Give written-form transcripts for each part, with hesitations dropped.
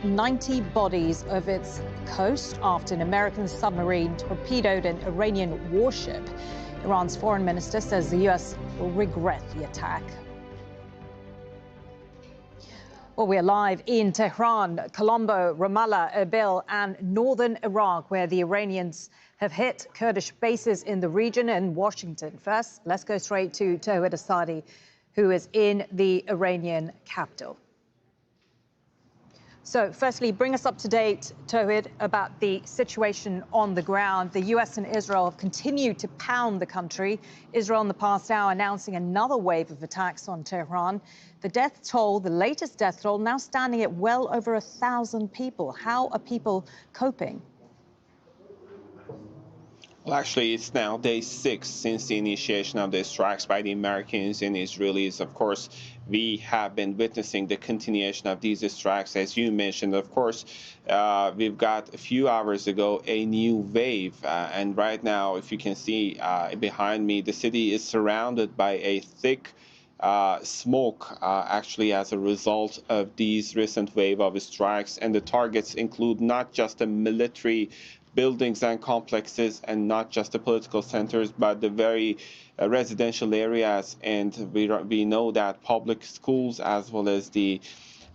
90 bodies of its coast after an American submarine torpedoed an Iranian warship. Iran's foreign minister says the U.S. will regret the attack. Well, we're live in Tehran, Colombo, Ramallah, Erbil and northern Iraq, where the Iranians have hit Kurdish bases in the region and Washington. First, let's go straight to Tawhid Asadi, who is in the Iranian capital. So, firstly, bring us up to date, Tawhid, about the situation on the ground. The U.S. and Israel have continued to pound the country. Israel in the past hour announcing another wave of attacks on Tehran. The death toll, the latest death toll, now standing at well over 1,000 people. How are people coping? Well, actually, it's now day 6 since the initiation of the strikes by the Americans and Israelis. Of course, we have been witnessing the continuation of these strikes, as you mentioned. Of course, we've got a few hours ago a new wave. And right now, if you can see behind me, the city is surrounded by a thick smoke, actually, as a result of these recent wave of strikes. And the targets include not just the military buildings and complexes and not just the political centers, but the very residential areas. And we know that public schools as well as the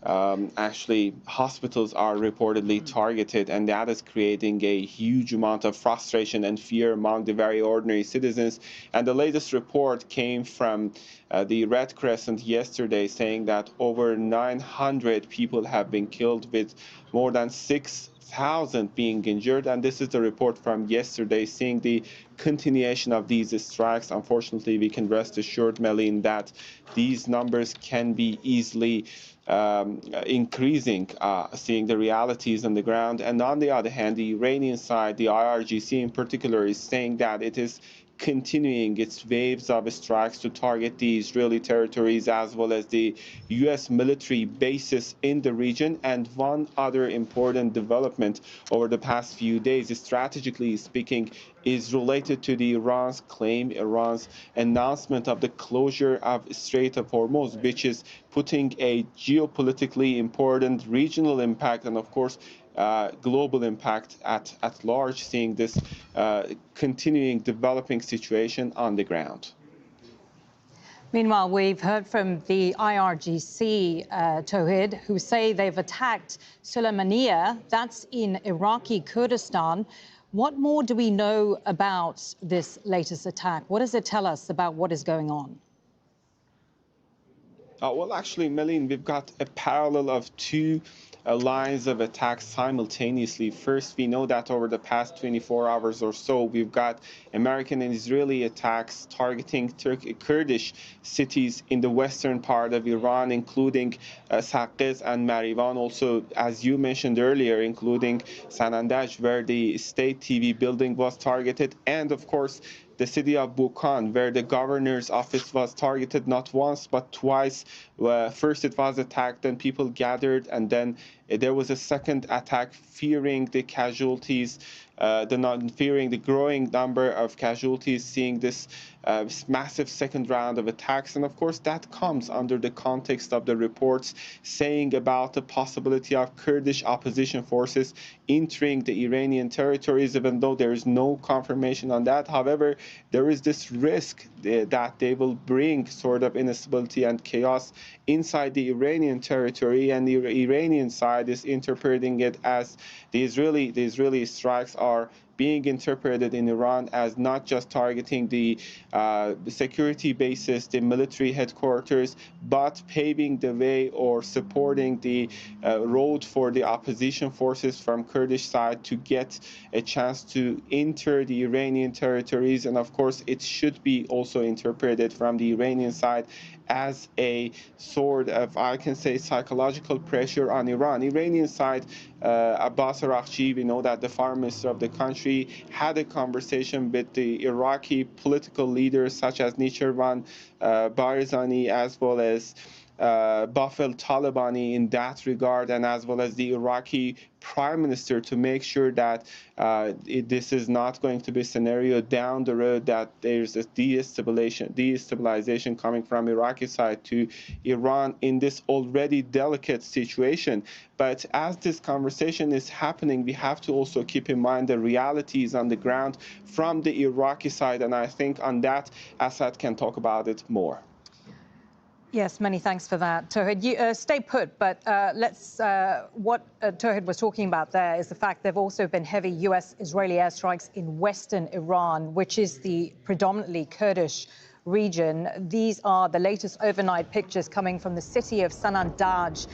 actually hospitals are reportedly targeted, and that is creating a huge amount of frustration and fear among the very ordinary citizens. And the latest report came from the Red Crescent yesterday, saying that over 900 people have been killed, with more than 6,000 being injured. And this is the report from yesterday, seeing the continuation of these strikes. Unfortunately, we can rest assured, Melin, that these numbers can be easily increasing, seeing the realities on the ground. And on the other hand, the Iranian side, the IRGC in particular, is saying that it is continuing its waves of strikes to target the Israeli territories as well as the U.S. military bases in the region. And one other important development over the past few days, strategically speaking, is related to the Iran's announcement of the closure of Strait of Hormuz, which is putting a geopolitically important regional impact and, of course, global impact at large, seeing this continuing developing situation on the ground. Meanwhile, we've heard from the IRGC, Tawhid, who say they've attacked Sulaymaniyah, that's in Iraqi Kurdistan. What more do we know about this latest attack? What does it tell us about what is going on? Well, actually, Melin, we've got a parallel of two lines of attacks simultaneously. First, we know that over the past 24 hours or so, we've got American and Israeli attacks targeting Kurdish cities in the western part of Iran, including Saqqez and Marivan. Also, as you mentioned earlier, including Sanandaj, where the state TV building was targeted, and of course, the city of Bukhan, where the governor's office was targeted not once but twice. First it was attacked, then people gathered, and then there was a second attack, fearing the casualties, fearing the growing number of casualties, seeing this massive second round of attacks. And of course, that comes under the context of the reports saying about the possibility of Kurdish opposition forces entering the Iranian territories, even though there is no confirmation on that. However, there is this risk that they will bring sort of instability and chaos inside the Iranian territory, and the Iranian side is interpreting it as the Israeli strikes are being interpreted in Iran as not just targeting the security bases, the military headquarters, but paving the way or supporting the road for the opposition forces from Kurdish side to get a chance to enter the Iranian territories. And of course, it should be also interpreted from the Iranian side as a sort of, I can say, psychological pressure on Iran. Iranian side, Abbas Araghchi, we know that the foreign minister of the country had a conversation with the Iraqi political leaders such as Nichirvan Barzani, as well as baffle Taliban in that regard, and as well as the Iraqi Prime Minister, to make sure that this is not going to be a scenario down the road that there's a destabilization coming from Iraqi side to Iran in this already delicate situation. But as this conversation is happening, we have to also keep in mind the realities on the ground from the Iraqi side, and I think on that, Assad can talk about it more. Yes, many thanks for that, Tawhid. Stay put, but what Tawhid was talking about there is the fact there have also been heavy US-Israeli airstrikes in western Iran, which is the predominantly Kurdish region. These are the latest overnight pictures coming from the city of Sanandaj.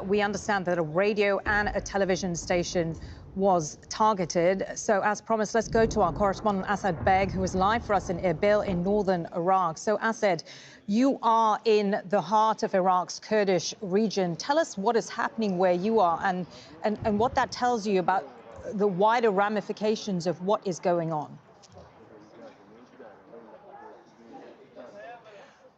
We understand that a radio and a television station was targeted. So as promised, let's go to our correspondent Asad Beg, who is live for us in Erbil in northern Iraq. So Asad, you are in the heart of Iraq's Kurdish region. Tell us what is happening where you are and what that tells you about the wider ramifications of what is going on.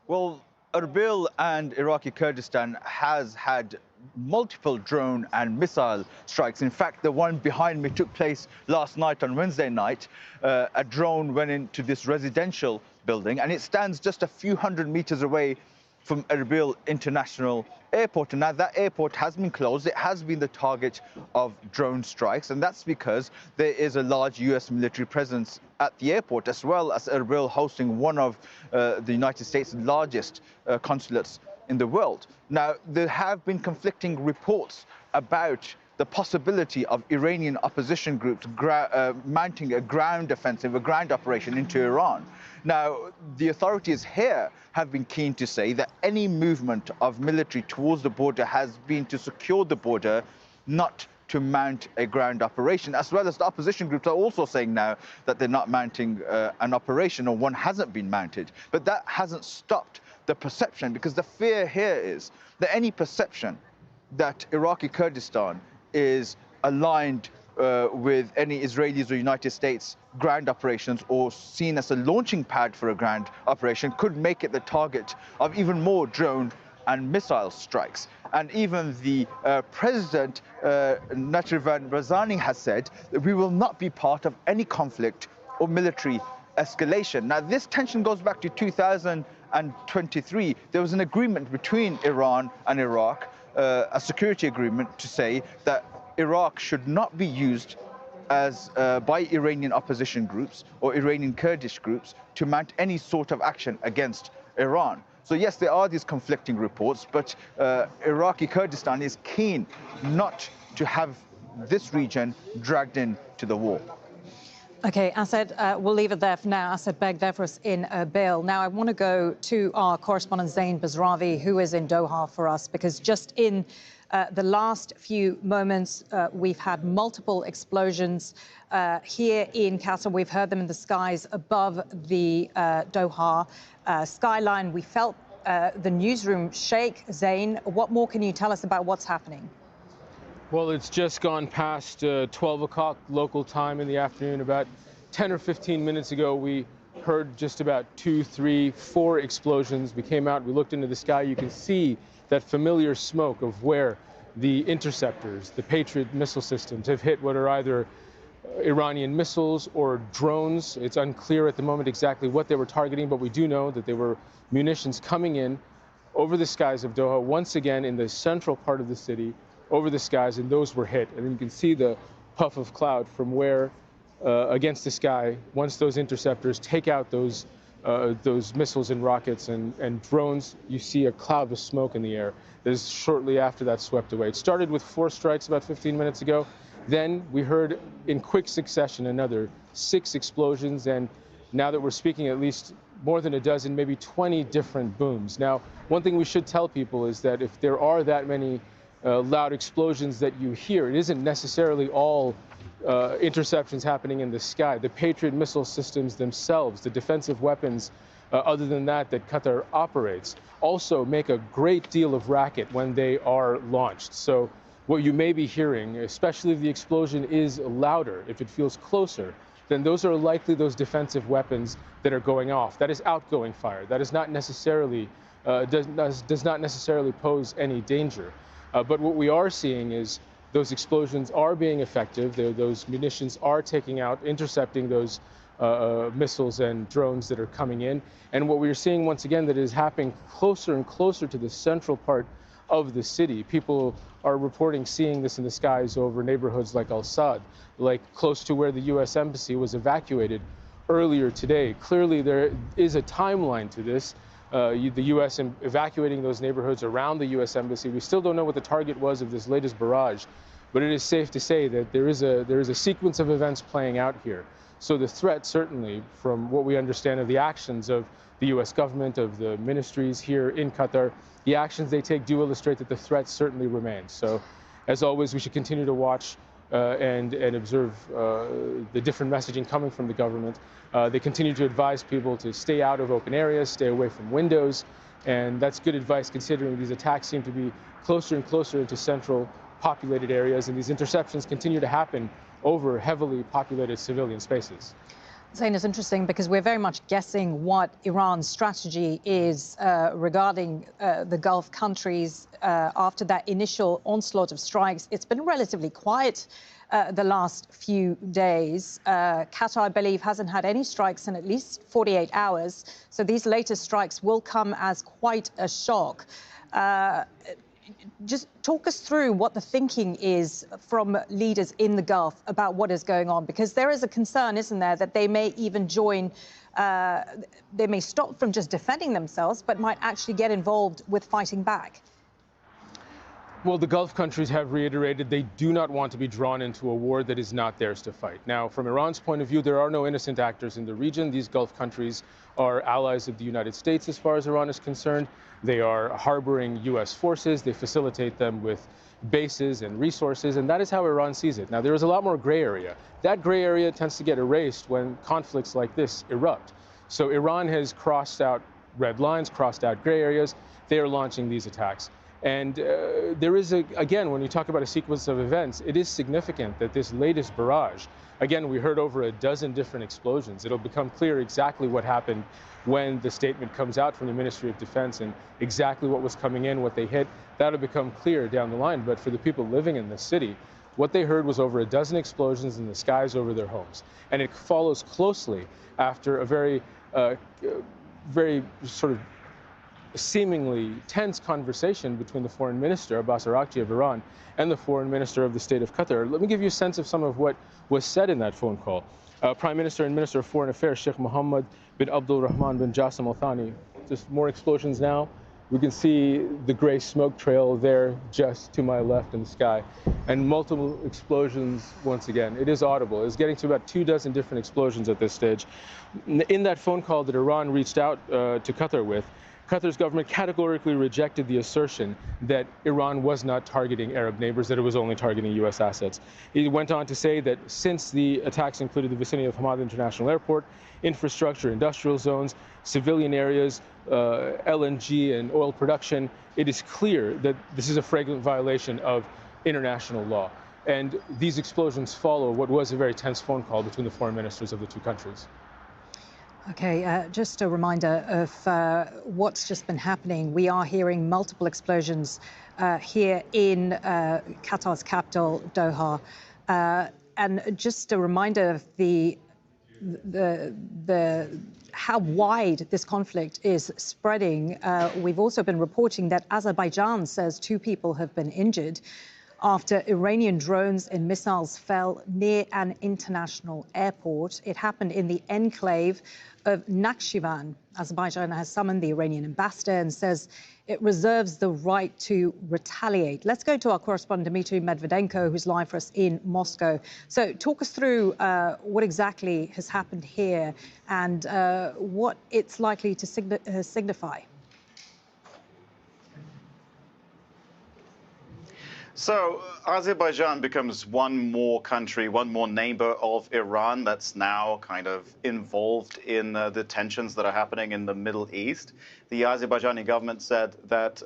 Well, Erbil and Iraqi Kurdistan has had multiple drone and missile strikes. In fact, the one behind me took place last night on Wednesday night. A drone went into this residential building, and it stands just a few hundred meters away from Erbil International Airport. And now that airport has been closed. It has been the target of drone strikes, and that's because there is a large US military presence at the airport, as well as Erbil hosting one of the United States' largest consulates in the world. Now, there have been conflicting reports about the possibility of Iranian opposition groups mounting a ground offensive, a ground operation into Iran. Now, the authorities here have been keen to say that any movement of military towards the border has been to secure the border, not to mount a ground operation, as well as the opposition groups are also saying now that they're not mounting an operation, or one hasn't been mounted. But that hasn't stopped the perception, because the fear here is that any perception that Iraqi Kurdistan is aligned with any Israelis or United States ground operations, or seen as a launching pad for a ground operation, could make it the target of even more drone and missile strikes. And even the President, Natrivan Barzani, has said that we will not be part of any conflict or military escalation. Now, this tension goes back to 2023. There was an agreement between Iran and Iraq, a security agreement, to say that Iraq should not be used as by Iranian opposition groups or Iranian Kurdish groups to mount any sort of action against Iran. So yes, there are these conflicting reports, but Iraqi Kurdistan is keen not to have this region dragged into the war. Okay, Asad, we'll leave it there for now. Asad Beg there for us in Erbil. Now, I want to go to our correspondent Zain Bazravi, who is in Doha for us, because just in the last few moments, we've had multiple explosions here in Qatar. We've heard them in the skies above the Doha skyline. We felt the newsroom shake. Zain, what more can you tell us about what's happening? Well, it's just gone past 12 o'clock local time in the afternoon. About 10 or 15 minutes ago, we heard just about 2, 3, 4 explosions. We came out, we looked into the sky. You can see that familiar smoke of where the interceptors, the Patriot missile systems, have hit what are either Iranian missiles or drones. It's unclear at the moment exactly what they were targeting, but we do know that there were munitions coming in over the skies of Doha, once again in the central part of the city, over the skies, and those were hit. And then you can see the puff of cloud from where, against the sky, once those interceptors take out those missiles and rockets and drones, you see a cloud of smoke in the air. That is shortly after that swept away. It started with 4 strikes about 15 minutes ago. Then we heard in quick succession another 6 explosions, and now that we're speaking, at least more than a dozen, maybe 20 different booms. Now, one thing we should tell people is that if there are that many loud explosions that you hear, it isn't necessarily all interceptions happening in the sky. The Patriot missile systems themselves, the defensive weapons, other than that Qatar operates, also make a great deal of racket when they are launched. So what you may be hearing, especially if the explosion is louder, if it feels closer, then those are likely those defensive weapons that are going off. That is outgoing fire. That is not necessarily does not necessarily pose any danger. But what we are seeing is those explosions are being effective. Those munitions are taking out, intercepting those missiles and drones that are coming in. And what we're seeing once again that is happening closer and closer to the central part of the city. People are reporting seeing this in the skies over neighborhoods like Al-Sad, like close to where the U.S. Embassy was evacuated earlier today. Clearly, there is a timeline to this. The U.S. evacuating those neighborhoods around the U.S. Embassy. We still don't know what the target was of this latest barrage, but it is safe to say that there is a sequence of events playing out here. So the threat, certainly, from what we understand of the actions of the U.S. government, of the ministries here in Qatar, the actions they take do illustrate that the threat certainly remains. So, as always, we should continue to watch and observe the different messaging coming from the government. They continue to advise people to stay out of open areas, stay away from windows, and that's good advice considering these attacks seem to be closer and closer into central populated areas, and these interceptions continue to happen over heavily populated civilian spaces. Zain, it's interesting because we're very much guessing what Iran's strategy is regarding the Gulf countries after that initial onslaught of strikes. It's been relatively quiet the last few days. Qatar, I believe, hasn't had any strikes in at least 48 hours. So these latest strikes will come as quite a shock. Just talk us through what the thinking is from leaders in the Gulf about what is going on, because there is a concern, isn't there, that they may even join, they may stop from just defending themselves, but might actually get involved with fighting back. Well, the Gulf countries have reiterated they do not want to be drawn into a war that is not theirs to fight. Now, from Iran's point of view, there are no innocent actors in the region. These Gulf countries are allies of the United States as far as Iran is concerned. They are harboring U.S. forces. They facilitate them with bases and resources, and that is how Iran sees it. Now, there is a lot more gray area. That gray area tends to get erased when conflicts like this erupt. So Iran has crossed out red lines, crossed out gray areas. They are launching these attacks. And there is, again, when you talk about a sequence of events, it is significant that this latest barrage, again, we heard over a dozen different explosions. It'll become clear exactly what happened when the statement comes out from the Ministry of Defense and exactly what was coming in, what they hit. That'll become clear down the line. But for the people living in the city, what they heard was over a dozen explosions in the skies over their homes. And it follows closely after a very sort of seemingly tense conversation between the foreign minister, Abbas Araghchi of Iran, and the foreign minister of the state of Qatar. Let me give you a sense of some of what was said in that phone call. Prime Minister and Minister of Foreign Affairs, Sheikh Mohammed bin Abdul Rahman bin Jassim Al Thani. Just more explosions now. We can see the gray smoke trail there just to my left in the sky, and multiple explosions once again. It is audible. It's getting to about 24 different explosions at this stage. In that phone call that Iran reached out to Qatar with, Qatar's government categorically rejected the assertion that Iran was not targeting Arab neighbors, that it was only targeting U.S. assets. It went on to say that since the attacks included the vicinity of Hamad International Airport, infrastructure, industrial zones, civilian areas, LNG and oil production, it is clear that this is a flagrant violation of international law. And these explosions follow what was a very tense phone call between the foreign ministers of the two countries. Okay, just a reminder of what's just been happening. We are hearing multiple explosions here in Qatar's capital, Doha. And just a reminder of how wide this conflict is spreading. We've also been reporting that Azerbaijan says 2 people have been injured after Iranian drones and missiles fell near an international airport. It happened in the enclave of Nakhchivan. Azerbaijan has summoned the Iranian ambassador and says it reserves the right to retaliate. Let's go to our correspondent, Dmitry Medvedenko, who's live for us in Moscow. So talk us through what exactly has happened here and what it's likely to signify. So Azerbaijan becomes one more country, one more neighbor of Iran that's now kind of involved in the tensions that are happening in the Middle East. The Azerbaijani government said that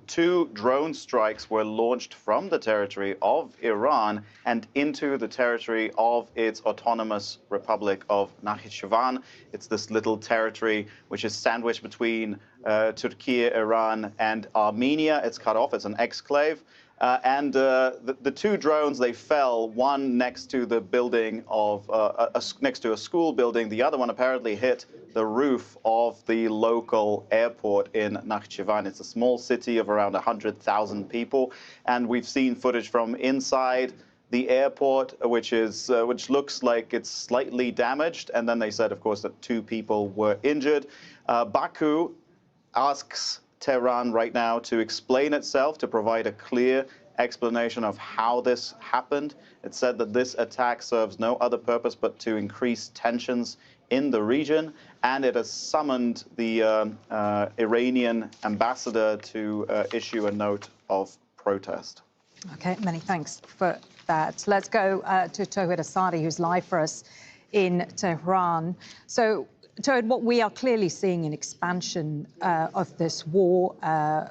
2 drone strikes were launched from the territory of Iran and into the territory of its autonomous Republic of Nakhchivan. It's this little territory which is sandwiched between Turkey, Iran, and Armenia. It's cut off. It's an exclave. The 2 drones, they fell, one next to the building of, next to a school building. The other one apparently hit the roof of the local airport in Nakhchivan. It's a small city of around 100,000 people. And we've seen footage from inside the airport, which looks like it's slightly damaged. And then they said, of course, that 2 people were injured. Baku asks Tehran right now to explain itself, to provide a clear explanation of how this happened. It said that this attack serves no other purpose but to increase tensions in the region, and it has summoned the Iranian ambassador to issue a note of protest. Okay, many thanks for that. Let's go to Tawhid Asadi, who's live for us in Tehran. So, Tawhid, what we are clearly seeing an expansion of this war.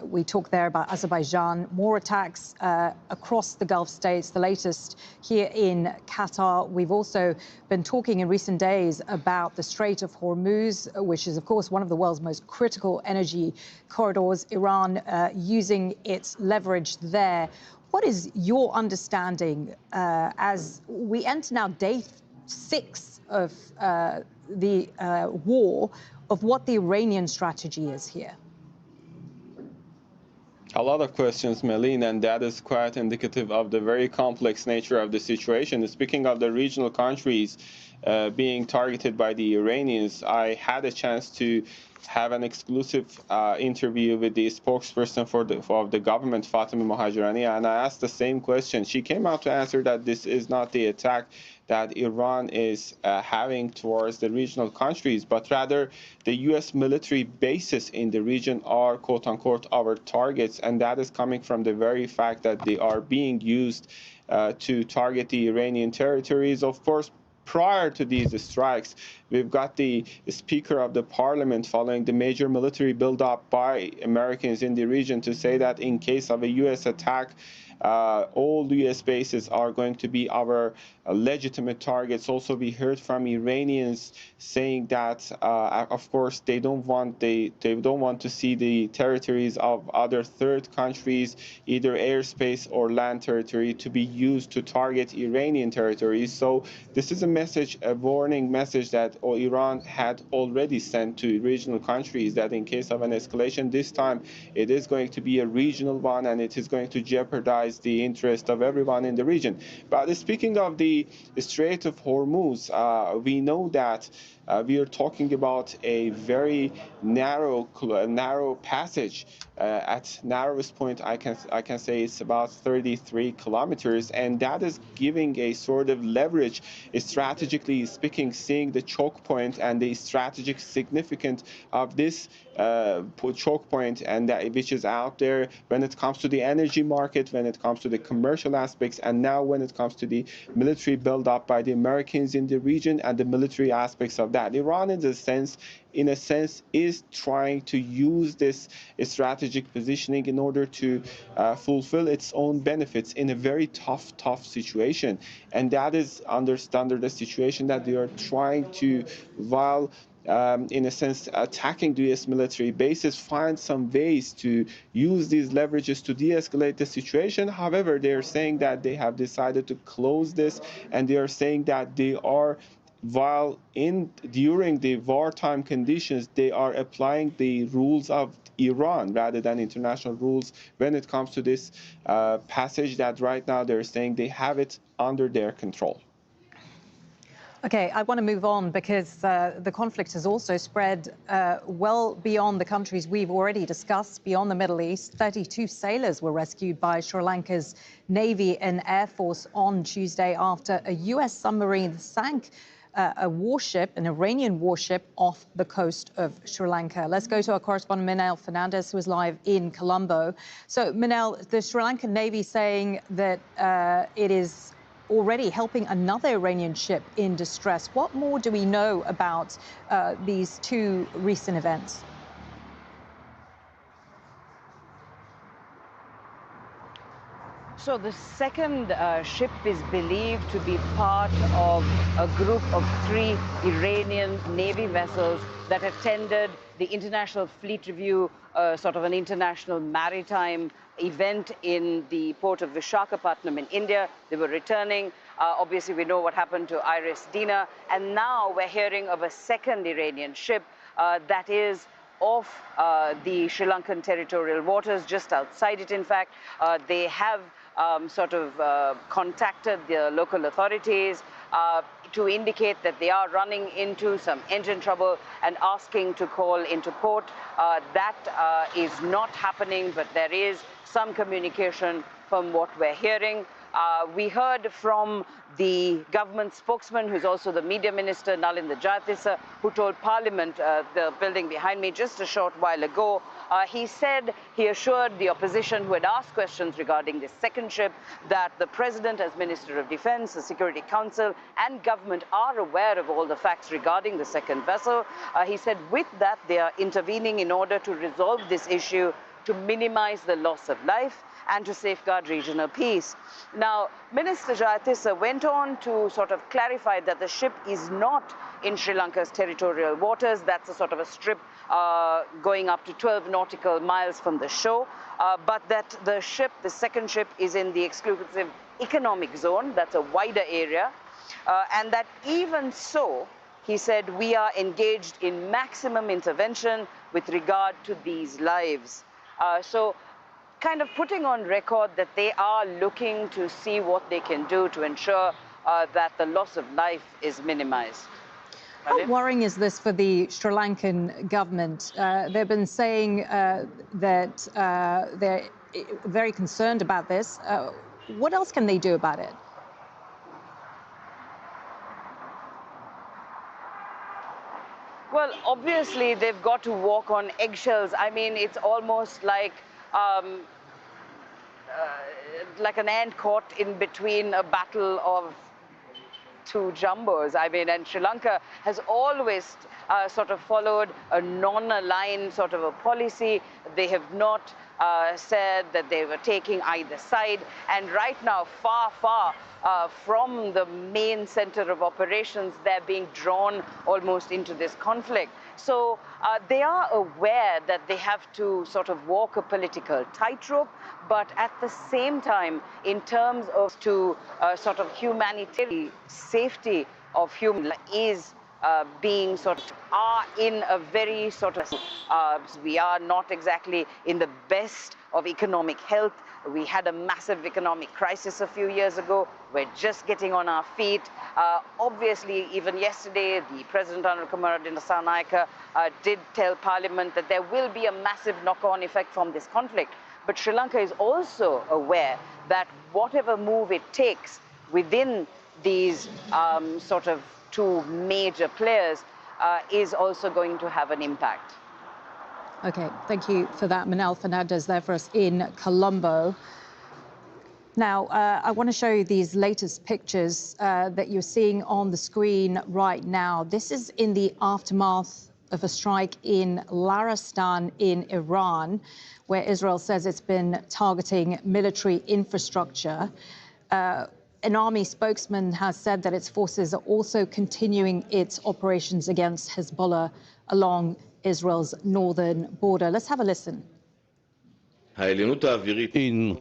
We talked there about Azerbaijan, more attacks across the Gulf states, the latest here in Qatar. We've also been talking in recent days about the Strait of Hormuz, which is, of course, one of the world's most critical energy corridors. Iran using its leverage there. What is your understanding as we enter now day 6 of the war, of what the Iranian strategy is here? A lot of questions, Meline, and that is quite indicative of the very complex nature of the situation. Speaking of the regional countries being targeted by the Iranians, I had a chance to have an exclusive interview with the spokesperson for the government, Fatemeh Mohajirani, and I asked the same question. She came out to answer that this is not the attack that Iran is having towards the regional countries, but rather the U.S. military bases in the region are, quote-unquote, our targets, and that is coming from the very fact that they are being used to target the Iranian territories. Of course, prior to these strikes, we've got the Speaker of the Parliament following the major military buildup by Americans in the region to say that in case of a U.S. attack, all U.S. bases are going to be our legitimate targets. Also, we heard from Iranians saying that, of course, they don't want to see the territories of other third countries, either airspace or land territory, to be used to target Iranian territories. So this is a message, a warning message that Iran had already sent to regional countries, that in case of an escalation this time, it is going to be a regional one, and it is going to jeopardize the interest of everyone in the region. But speaking of the Strait of Hormuz, we know that we are talking about a very narrow passage. At narrowest point, I can say it's about 33 kilometers, and that is giving a sort of leverage, strategically speaking, seeing the choke point and the strategic significance of this choke point, and that which is out there when it comes to the energy market, when it comes to the commercial aspects, and now when it comes to the military build-up by the Americans in the region and the military aspects of that. Iran, in a sense, is trying to use this strategic positioning in order to fulfill its own benefits in a very tough situation. And that is under the situation that they are trying to, while in a sense, attacking the U.S. military bases, find some ways to use these leverages to de-escalate the situation. However, they are saying that they have decided to close this, and they are saying that they are, while during the wartime conditions, they are applying the rules of Iran rather than international rules when it comes to this passage that right now they're saying they have it under their control. Okay, I want to move on because the conflict has also spread well beyond the countries we've already discussed, beyond the Middle East. 32 sailors were rescued by Sri Lanka's Navy and Air Force on Tuesday after a U.S. submarine sank a warship, an Iranian warship, off the coast of Sri Lanka. Let's go to our correspondent, Manel Fernandez, who is live in Colombo. So, Manel, the Sri Lankan Navy saying that it is already helping another Iranian ship in distress. What more do we know about these two recent events? So the second ship is believed to be part of a group of 3 Iranian Navy vessels that attended the International Fleet Review, sort of an international maritime event in the port of Visakhapatnam in India. They were returning. Obviously, we know what happened to Iris Dina. And now we're hearing of a second Iranian ship that is off the Sri Lankan territorial waters, just outside it, in fact. They have contacted the local authorities to indicate that they are running into some engine trouble and asking to call into port. That is not happening, but there is some communication from what we're hearing. We heard from the government spokesman, who's also the media minister, Nalin Jayatissa, who told Parliament, the building behind me, just a short while ago. He said, he assured the opposition who had asked questions regarding this second ship that the president, as Minister of Defense, the Security Council and government are aware of all the facts regarding the second vessel. He said with that, they are intervening in order to resolve this issue to minimize the loss of life and to safeguard regional peace. Now, Minister Jayatissa went on to sort of clarify that the ship is not in Sri Lanka's territorial waters. That's a sort of a strip going up to 12 nautical miles from the shore, but that the ship, the second ship, is in the exclusive economic zone. That's a wider area, and that even so, he said, we are engaged in maximum intervention with regard to these lives. So kind of putting on record that they are looking to see what they can do to ensure that the loss of life is minimized. How worrying is this for the Sri Lankan government? They've been saying that they're very concerned about this. What else can they do about it? Well, obviously, they've got to walk on eggshells. I mean, it's almost like an ant caught in between a battle of two jumbos. I mean, and Sri Lanka has always sort of followed a non-aligned sort of a policy. They have not said that they were taking either side. And right now, far from the main center of operations, they're being drawn almost into this conflict. So they are aware that they have to sort of walk a political tightrope, but at the same time, in terms of sort of humanitarian safety of human is being are in a very we are not exactly in the best of economic health. We had a massive economic crisis a few years ago. We're just getting on our feet. Obviously, even yesterday, the President Anukumaradin Dissanayake did tell Parliament that there will be a massive knock-on effect from this conflict. But Sri Lanka is also aware that whatever move it takes within these sort of two major players is also going to have an impact. Okay, thank you for that. Manel Fernandez there for us in Colombo. Now, I want to show you these latest pictures that you're seeing on the screen right now. This is in the aftermath of a strike in Laristan in Iran, where Israel says it's been targeting military infrastructure. An army spokesman has said that its forces are also continuing its operations against Hezbollah along Israel's northern border. Let's have a listen. In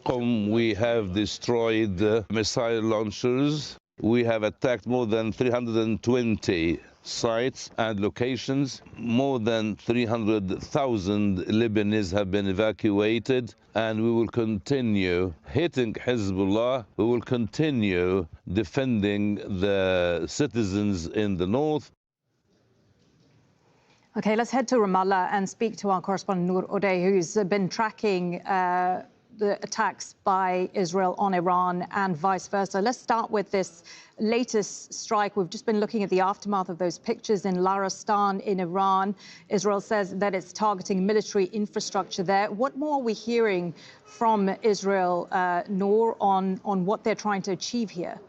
Qom, we have destroyed missile launchers. We have attacked more than 320 sites and locations. More than 300,000 Lebanese have been evacuated, and we will continue hitting Hezbollah. We will continue defending the citizens in the north. Okay, let's head to Ramallah and speak to our correspondent Noor Odeh, who's been tracking the attacks by Israel on Iran and vice versa. Let's start with this latest strike. We've just been looking at the aftermath of those pictures in Laristan in Iran. Israel says that it's targeting military infrastructure there. What more are we hearing from Israel, Noor, on what they're trying to achieve here?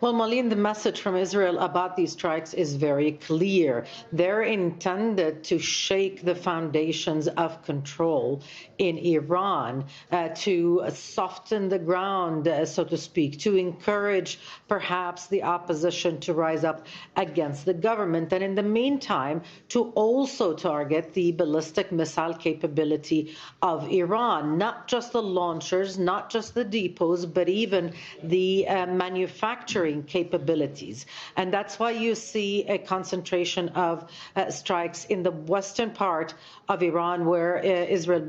Well, Marlene, the message from Israel about these strikes is very clear. They're intended to shake the foundations of control in Iran, to soften the ground, so to speak, to encourage perhaps the opposition to rise up against the government. And in the meantime, to also target the ballistic missile capability of Iran, not just the launchers, not just the depots, but even the manufacturing capabilities. And that's why you see a concentration of strikes in the western part of Iran, where Israel